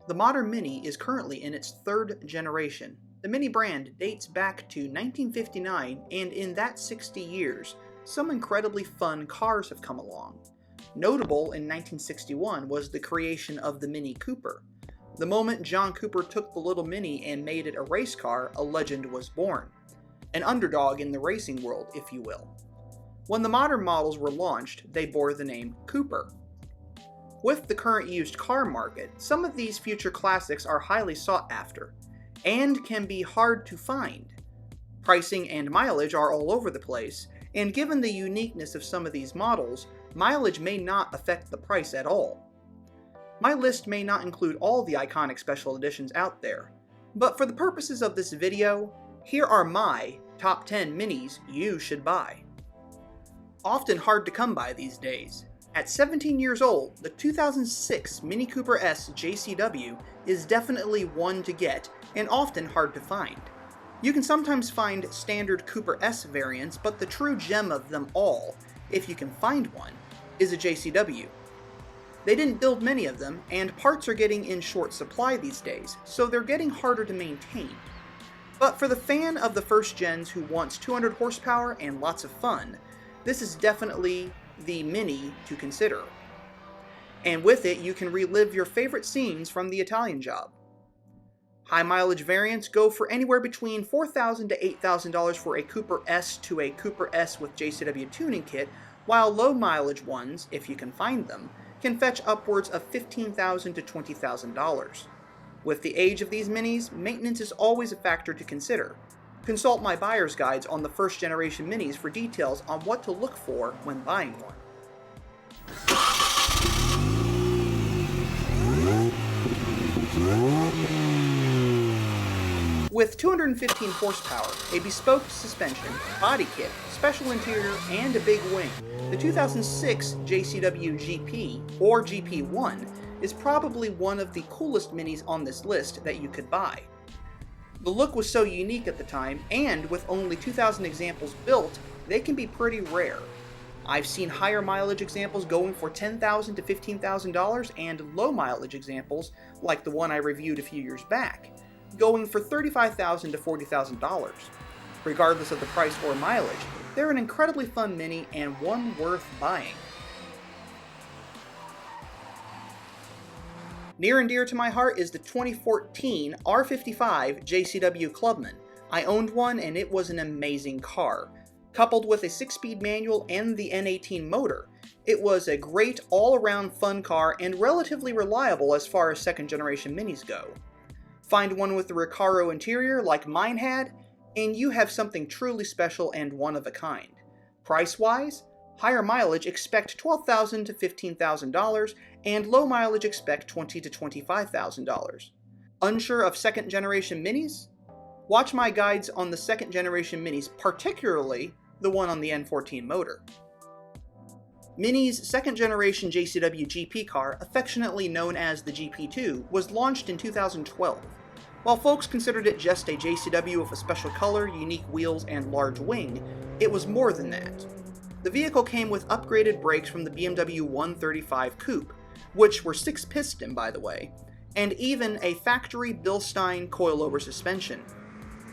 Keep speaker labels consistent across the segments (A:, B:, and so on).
A: The modern Mini is currently in its third generation. The Mini brand dates back to 1959, and in that 60 years, some incredibly fun cars have come along. Notable in 1961 was the creation of the Mini Cooper. The moment John Cooper took the little Mini and made it a race car, a legend was born. An underdog in the racing world, if you will. When the modern models were launched, they bore the name Cooper. With the current used car market, some of these future classics are highly sought after, and can be hard to find. Pricing and mileage are all over the place, and given the uniqueness of some of these models, mileage may not affect the price at all. My list may not include all the iconic special editions out there, but for the purposes of this video, here are my top 10 Minis you should buy. Often hard to come by these days. At 17 years old, the 2006 Mini Cooper S JCW is definitely one to get, and often hard to find. You can sometimes find standard Cooper S variants, but the true gem of them all, if you can find one, is a JCW. They didn't build many of them, and parts are getting in short supply these days, so they're getting harder to maintain. But for the fan of the first gens who wants 200 horsepower and lots of fun, this is definitely the Mini to consider. And with it, you can relive your favorite scenes from the Italian Job. High mileage variants go for anywhere between $4,000 to $8,000 for a Cooper S to a Cooper S with JCW tuning kit, while low mileage ones, if you can find them, can fetch upwards of $15,000 to $20,000. With the age of these Minis, maintenance is always a factor to consider. Consult my buyer's guides on the first generation Minis for details on what to look for when buying one. With 215 horsepower, a bespoke suspension, body kit, special interior, and a big wing, the 2006 JCW GP, or GP1, is probably one of the coolest Minis on this list that you could buy. The look was so unique at the time, and with only 2,000 examples built, they can be pretty rare. I've seen higher mileage examples going for $10,000 to $15,000, and low mileage examples, like the one I reviewed a few years back, going for $35,000 to $40,000. Regardless of the price or mileage, they're an incredibly fun Mini and one worth buying. Near and dear to my heart is the 2014 R55 JCW Clubman. I owned one and it was an amazing car. Coupled with a 6-speed manual and the N18 motor, it was a great all-around fun car and relatively reliable as far as second-generation Minis go. Find one with the Recaro interior like mine had, and you have something truly special and one of a kind. Price-wise, higher mileage expect $12,000 to $15,000, and low mileage expect $20,000 to $25,000. Unsure of second-generation Minis? Watch my guides on the second-generation Minis, particularly the one on the N14 motor. Mini's second-generation JCW GP car, affectionately known as the GP2, was launched in 2012. While folks considered it just a JCW with a special color, unique wheels, and large wing, it was more than that. The vehicle came with upgraded brakes from the BMW 135 Coupe, which were 6-piston by the way, and even a factory Bilstein coilover suspension.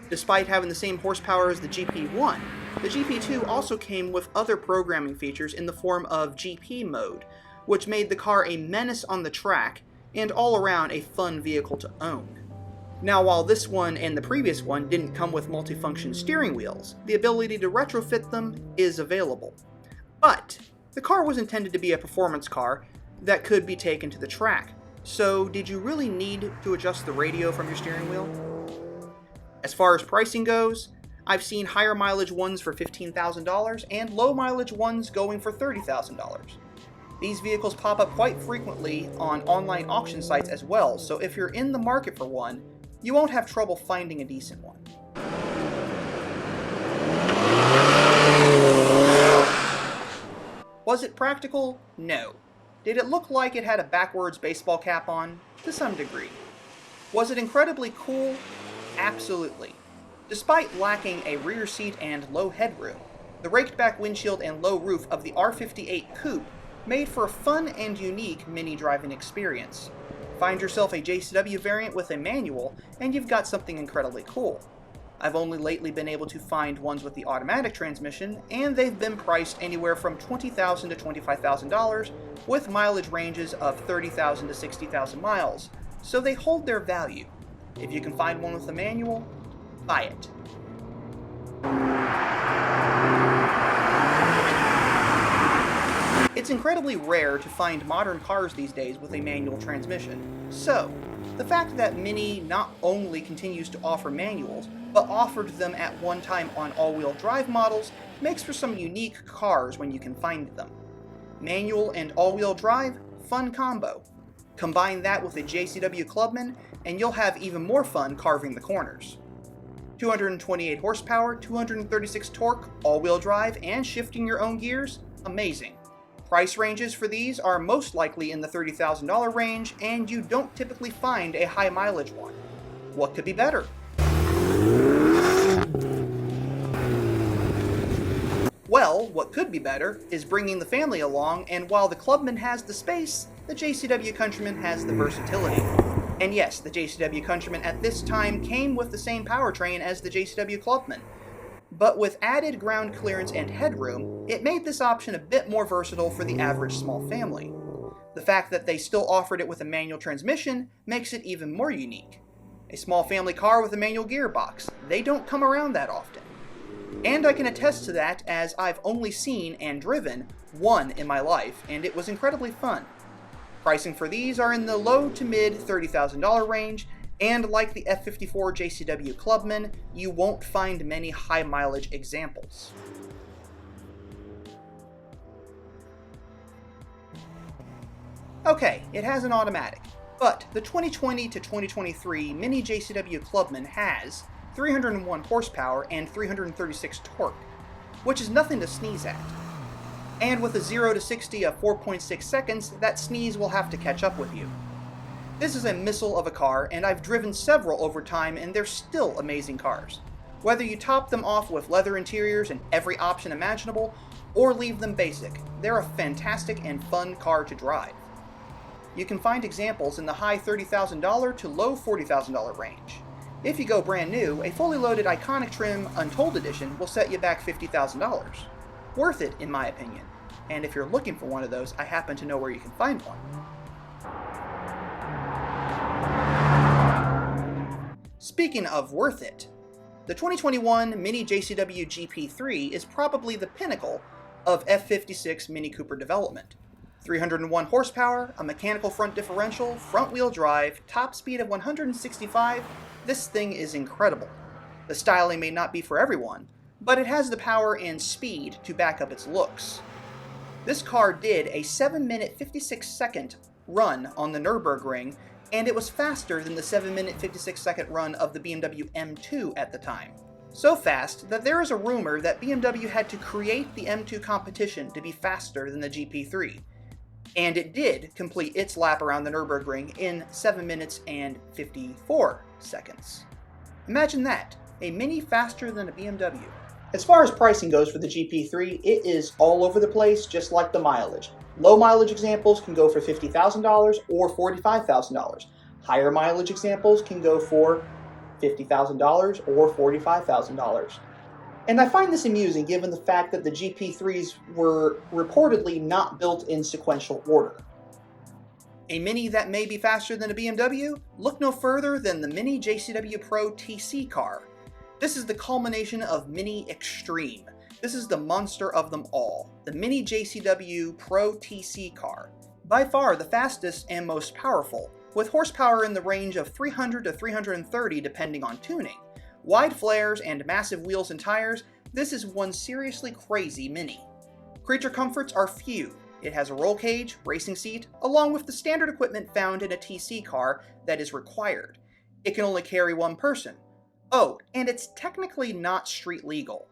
A: Despite having the same horsepower as the GP1, the GP2 also came with other programming features in the form of GP mode, which made the car a menace on the track and all around a fun vehicle to own. Now, while this one and the previous one didn't come with multifunction steering wheels, the ability to retrofit them is available. But the car was intended to be a performance car that could be taken to the track, so did you really need to adjust the radio from your steering wheel? As far as pricing goes, I've seen higher mileage ones for $15,000 and low mileage ones going for $30,000. These vehicles pop up quite frequently on online auction sites as well, so if you're in the market for one, you won't have trouble finding a decent one. Was it practical? No. Did it look like it had a backwards baseball cap on? To some degree. Was it incredibly cool? Absolutely. Despite lacking a rear seat and low headroom, the raked back windshield and low roof of the R58 Coupe made for a fun and unique Mini driving experience. Find yourself a JCW variant with a manual, and you've got something incredibly cool. I've only lately been able to find ones with the automatic transmission, and they've been priced anywhere from $20,000 to $25,000, with mileage ranges of 30,000 to 60,000 miles, so they hold their value. If you can find one with a manual, buy it. It's incredibly rare to find modern cars these days with a manual transmission, so the fact that Mini not only continues to offer manuals, but offered them at one time on all-wheel drive models makes for some unique cars when you can find them. Manual and all-wheel drive, fun combo. Combine that with a JCW Clubman, and you'll have even more fun carving the corners. 228 horsepower, 236 torque, all-wheel drive, and shifting your own gears? Amazing. Price ranges for these are most likely in the $30,000 range, and you don't typically find a high mileage one. What could be better? Well, what could be better is bringing the family along, and while the Clubman has the space, the JCW Countryman has the versatility. And yes, the JCW Countryman at this time came with the same powertrain as the JCW Clubman, but with added ground clearance and headroom, it made this option a bit more versatile for the average small family. The fact that they still offered it with a manual transmission makes it even more unique. A small family car with a manual gearbox, they don't come around that often. And I can attest to that, as I've only seen and driven one in my life, and it was incredibly fun. Pricing for these are in the low to mid $30,000 range, and like the F54 JCW Clubman, you won't find many high mileage examples. Okay, it has an automatic, but the 2020 to 2023 Mini JCW Clubman has 301 horsepower and 336 torque, which is nothing to sneeze at. And with a 0 to 60 of 4.6 seconds, that sneeze will have to catch up with you. This is a missile of a car, and I've driven several over time, and they're still amazing cars. Whether you top them off with leather interiors and every option imaginable, or leave them basic, they're a fantastic and fun car to drive. You can find examples in the high $30,000 to low $40,000 range. If you go brand new, a fully loaded Iconic Trim Untold Edition will set you back $50,000. Worth it, in my opinion. And if you're looking for one of those, I happen to know where you can find one. Speaking of worth it, the 2021 Mini JCW GP3 is probably the pinnacle of F56 Mini Cooper development. 301 horsepower, a mechanical front differential, front-wheel drive, top speed of 165, this thing is incredible. The styling may not be for everyone, but it has the power and speed to back up its looks. This car did a 7-minute 56-second run on the Nürburgring, and it was faster than the 7-minute 56-second run of the BMW M2 at the time. So fast that there is a rumor that BMW had to create the M2 competition to be faster than the GP3. And it did complete its lap around the Nürburgring in 7 minutes and 54 seconds. Imagine that, a Mini faster than a BMW. As far as pricing goes for the GP3, it is all over the place, just like the mileage. Low mileage examples can go for $50,000 or $45,000. Higher mileage examples can go for $50,000 or $45,000. And I find this amusing given the fact that the GP3s were reportedly not built in sequential order. A Mini that may be faster than a BMW? Look no further than the Mini JCW Pro TC car. This is the culmination of Mini Extreme. This is the monster of them all, the Mini JCW Pro TC car. By far the fastest and most powerful, with horsepower in the range of 300 to 330 depending on tuning. Wide flares and massive wheels and tires, this is one seriously crazy Mini. Creature comforts are few. It has a roll cage, racing seat, along with the standard equipment found in a TC car that is required. It can only carry one person. Oh, and it's technically not street legal.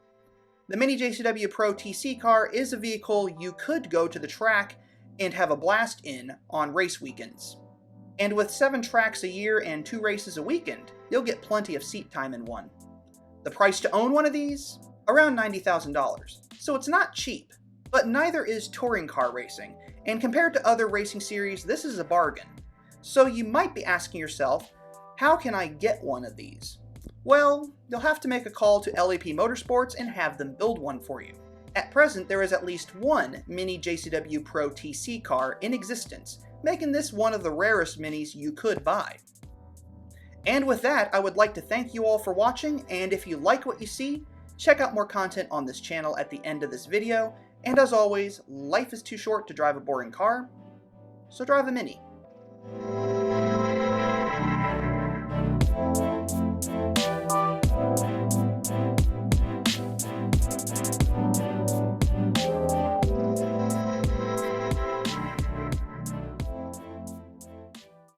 A: The Mini JCW Pro TC car is a vehicle you could go to the track and have a blast in on race weekends. And with 7 tracks a year and 2 races a weekend, you'll get plenty of seat time in one. The price to own one of these? Around $90,000. So it's not cheap, but neither is touring car racing, and compared to other racing series, this is a bargain. So you might be asking yourself, how can I get one of these? Well, you'll have to make a call to LAP Motorsports and have them build one for you. At present, there is at least one Mini JCW Pro TC car in existence, making this one of the rarest Minis you could buy. And with that, I would like to thank you all for watching, and if you like what you see, check out more content on this channel at the end of this video, and as always, life is too short to drive a boring car, so drive a Mini.